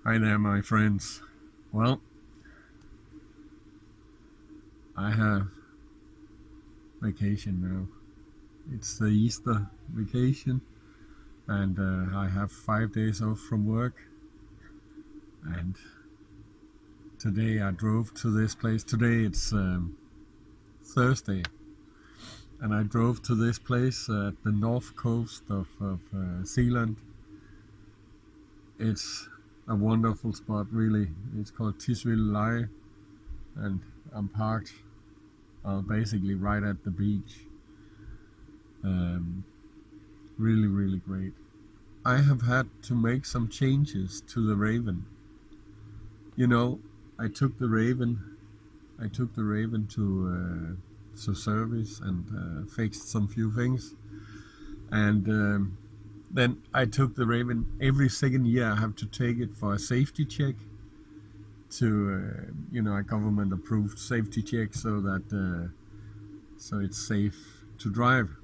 Hi there, my friends. Well, I have vacation now. It's the Easter vacation, and I have 5 days off from work. And today I drove to this place. Today it's Thursday, and I drove to this place at the north coast of Zealand. It's a wonderful spot, really. It's called Tisvildeleje, and I'm parked basically right at the beach. Really, really great. I have had to make some changes to the Raven. You know, I took the Raven to service and fixed some few things, and then I took the Raven. Every second year I have to take it for a safety check, to a government approved safety check, so that so it's safe to drive.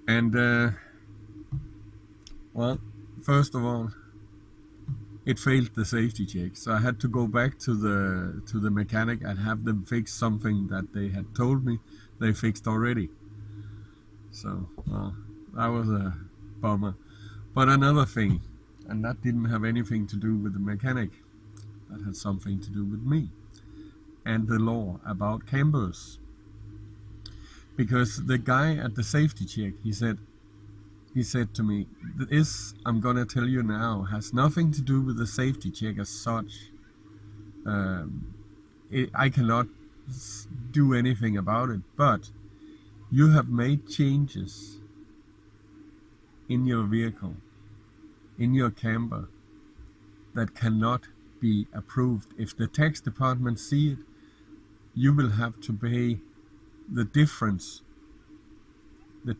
And well, first of all, it failed the safety check, so I had to go back to the mechanic and have them fix something that they had told me they fixed already. So well, that was a bummer. But another thing, and that didn't have anything to do with the mechanic, that had something to do with me and the law about campers. Because the guy at the safety check, he said to me, "This I'm gonna tell you now has nothing to do with the safety check as such. I cannot do anything about it, but you have made changes in your vehicle, in your camper, that cannot be approved. If the tax department see it, you will have to pay the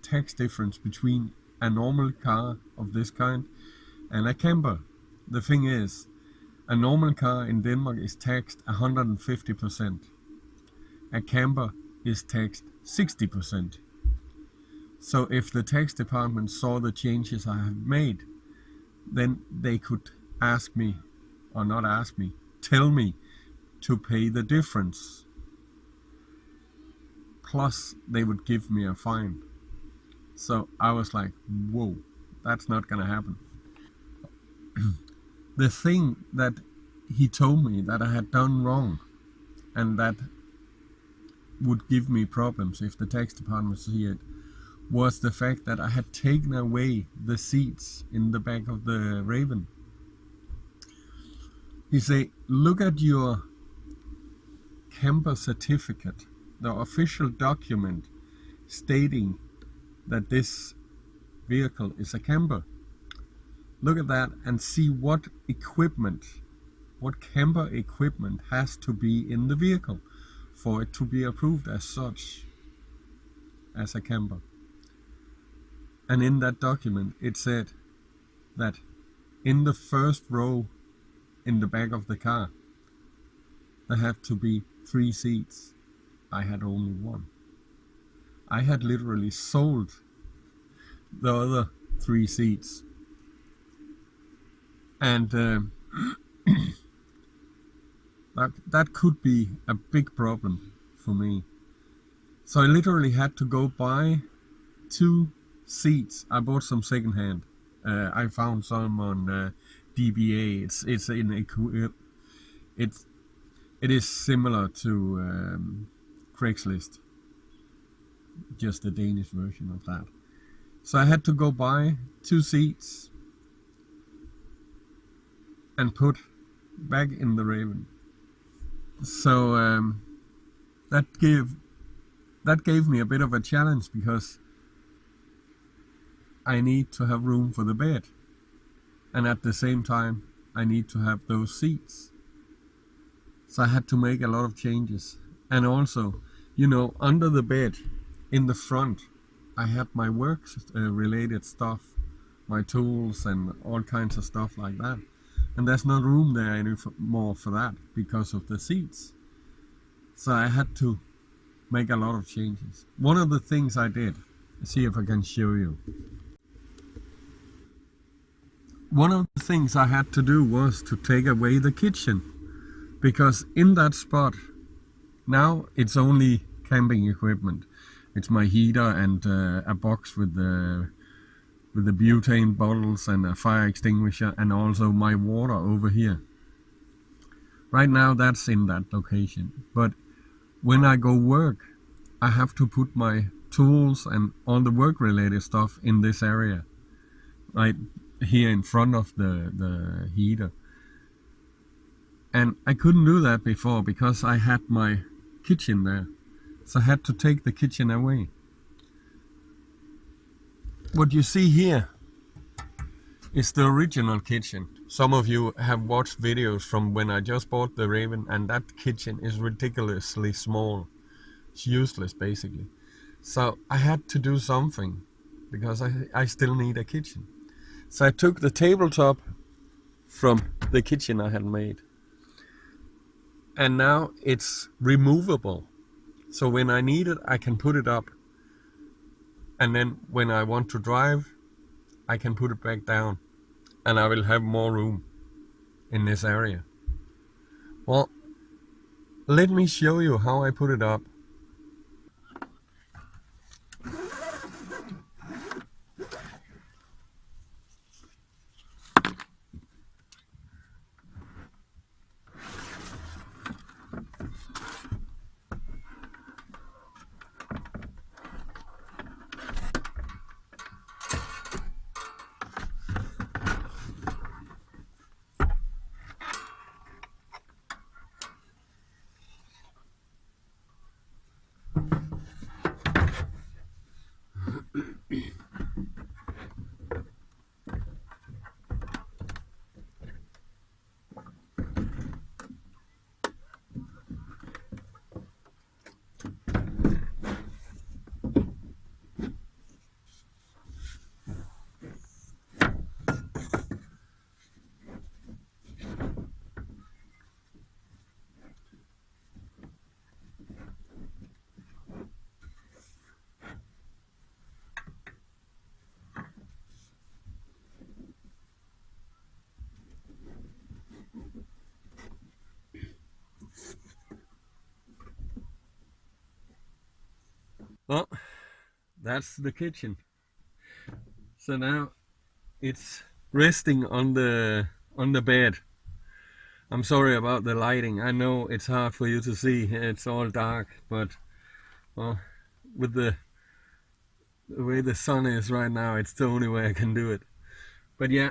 tax difference between a normal car of this kind and a camper." The thing is, a normal car in Denmark is taxed 150%. A camper is taxed 60%. So if the tax department saw the changes I have made, then they could ask me, or not ask me, tell me to pay the difference. Plus, they would give me a fine. So I was like, whoa, that's not gonna happen. The thing that he told me that I had done wrong, and that would give me problems if the tax department see it, was the fact that I had taken away the seats in the back of the Raven. He said, "Look at your camper certificate, the official document stating that this vehicle is a camper. Look at that and see what camper equipment has to be in the vehicle for it to be approved as such, as a camper." And in that document it said that in the first row in the back of the car there have to be 3 seats. I had only 1. I had literally sold the other 3 seats. And that could be a big problem for me. So I literally had to go buy 2 seats. I bought some secondhand. I found some on DBA. It is similar to Craigslist, just a Danish version of that. So I had to go buy 2 seats and put back in the Raven. So that gave me a bit of a challenge, because I need to have room for the bed, and at the same time I need to have those seats. So I had to make a lot of changes. And also, under the bed in the front, I had my work related stuff, my tools and all kinds of stuff like that. And there's not room there anymore for that because of the seats. So I had to make a lot of changes. One of the things I did, see if I can show you. one of the things I had to do was to take away the kitchen, because in that spot now it's only camping equipment. It's my heater and a box with the butane bottles and a fire extinguisher, and also my water over here. Right now that's in that location, but when I go work, I have to put my tools and all the work related stuff in this area, right here in front of the heater. And I couldn't do that before because I had my kitchen there. So I had to take the kitchen away. What you see here is the original kitchen. Some of you have watched videos from when I just bought the Raven, and that kitchen is ridiculously small. It's useless basically. So I had to do something because I still need a kitchen. So I took the tabletop from the kitchen I had made, and now it's removable. So when I need it, I can put it up, and then when I want to drive, I can put it back down, and I will have more room in this area. Well, let me show you how I put it up. Well, that's the kitchen. So now it's resting on the bed. I'm sorry about the lighting. I know it's hard for you to see. It's all dark, but well, with the way the sun is right now, it's the only way I can do it. But yeah,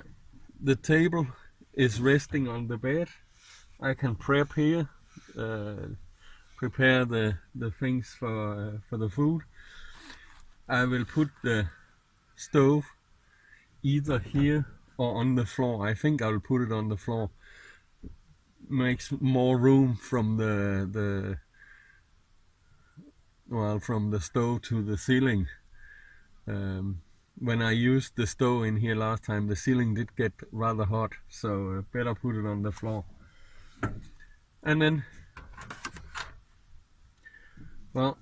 the table is resting on the bed. I can prep here, prepare the things for the food. I will put the stove either here or on the floor. I think I'll put it on the floor. Makes more room from from the stove to the ceiling. When I used the stove in here last time, the ceiling did get rather hot, so better put it on the floor. And then, well,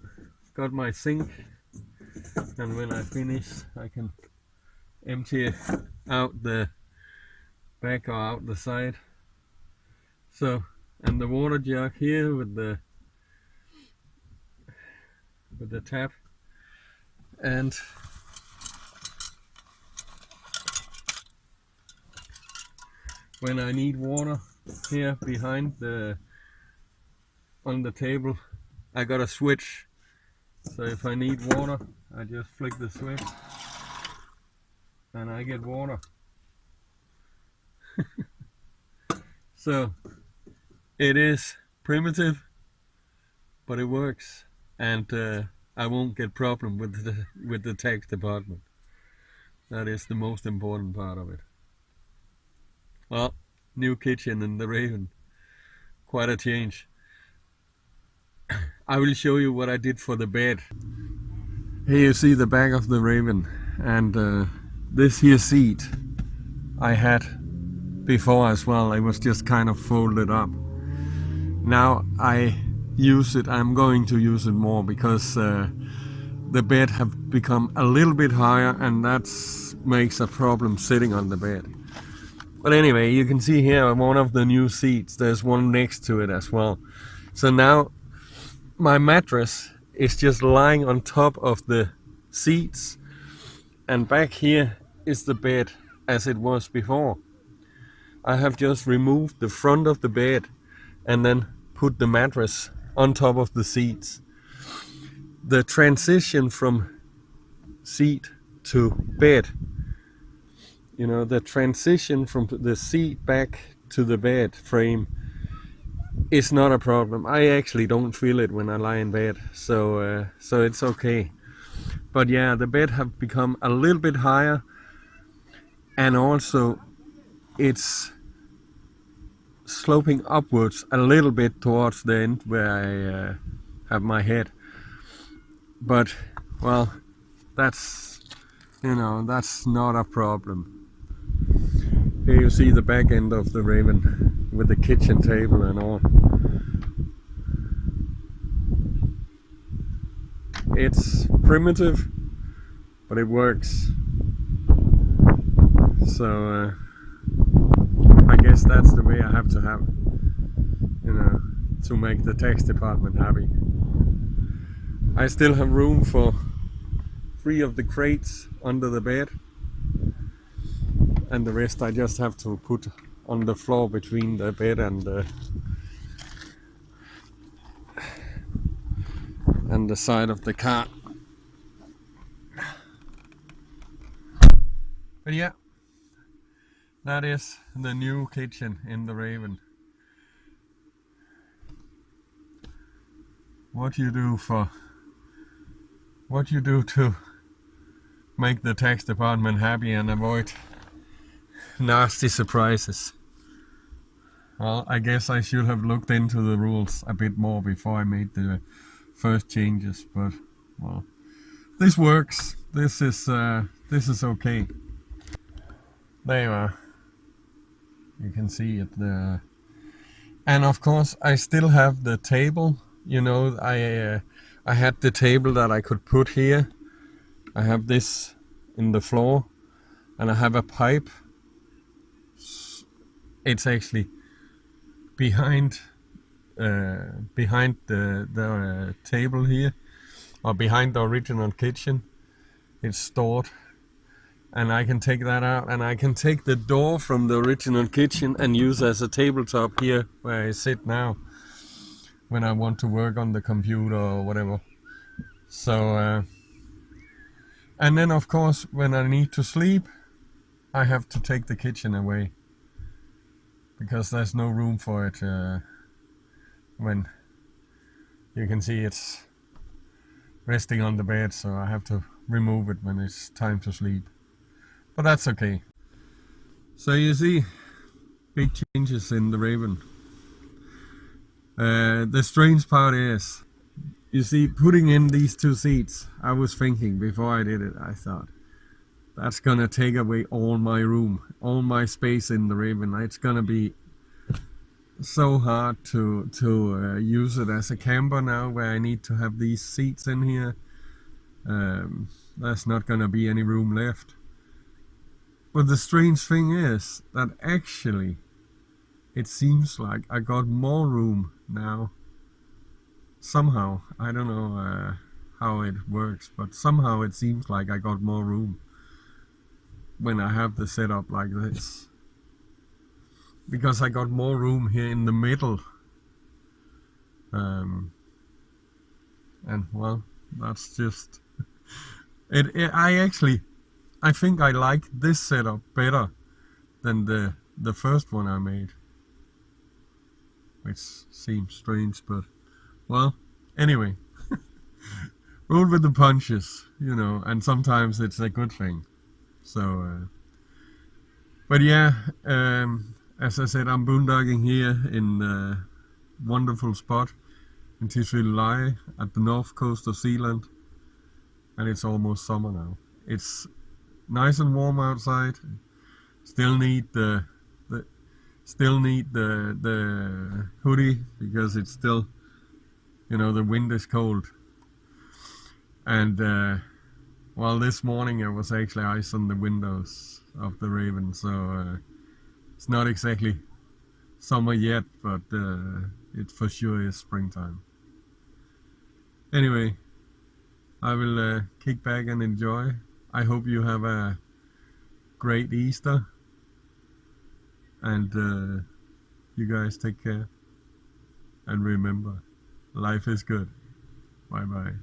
got my sink, and when I finish, I can empty out the back or out the side. So, and the water jug here with the tap, and when I need water here behind on the table, I got a switch. So if I need water, I just flick the switch and I get water. So it is primitive, but it works, and I won't get problem with the tax department. That is the most important part of it. Well, new kitchen in the Raven, quite a change. I will show you what I did for the bed. Here you see the back of the Raven, and this here seat I had before as well. It was just kind of folded up. Now I use it, I'm going to use it more because the bed have become a little bit higher, and that makes a problem sitting on the bed. But anyway, you can see here one of the new seats. There's one next to it as well. So now my mattress is just lying on top of the seats, and back here is the bed as it was before. I have just removed the front of the bed and then put the mattress on top of the seats. The transition from seat to bed, the transition from the seat back to the bed frame is not a problem. I actually don't feel it when I lie in bed, so it's okay. But yeah, the bed have become a little bit higher, and also it's sloping upwards a little bit towards the end where I have my head. But well, that's not a problem. Here you see the back end of the Raven with the kitchen table and all. It's primitive, but it works. So I guess that's the way I have to have, to make the tax department happy. I still have room for 3 of the crates under the bed, and the rest I just have to put on the floor between the bed and the side of the car. But yeah, that is the new kitchen in the Raven. What you do to make the tax department happy and avoid nasty surprises. Well, I guess I should have looked into the rules a bit more before I made the first changes, but well, this works. This is okay. There you are. You can see it there. And of course, I still have the table. I had the table that I could put here. I have this in the floor, and I have a pipe. It's actually behind the table here, or behind the original kitchen. It's stored, and I can take that out, and I can take the door from the original kitchen and use as a tabletop here where I sit now when I want to work on the computer or whatever. So and then of course when I need to sleep, I have to take the kitchen away, because there's no room for it when you can see it's resting on the bed, so I have to remove it when it's time to sleep. But that's okay. So you see, big changes in the Raven. The strange part is, you see, putting in these 2 seats, I was thinking before I did it, I thought, that's gonna take away all my room, all my space in the Raven. It's gonna be so hard to use it as a camper now, where I need to have these seats in here. There's not gonna be any room left. But the strange thing is that actually it seems like I got more room now. Somehow, I don't know how it works, but somehow it seems like I got more room when I have the setup like this, because I got more room here in the middle, and well, that's just it. I think I like this setup better than the first one I made, which seems strange, but well, anyway. Roll with the punches, and sometimes it's a good thing. So but yeah, as I said, I'm boondogging here in a wonderful spot in Tisvilde at the north coast of Zealand, and it's almost summer now. It's nice and warm outside. Still need the hoodie, because it's still, the wind is cold. And well, this morning it was actually ice on the windows of the Raven, so It's not exactly summer yet, but it for sure is springtime. Anyway, I will kick back and enjoy. I hope you have a great Easter, and you guys take care. And remember, life is good. Bye bye.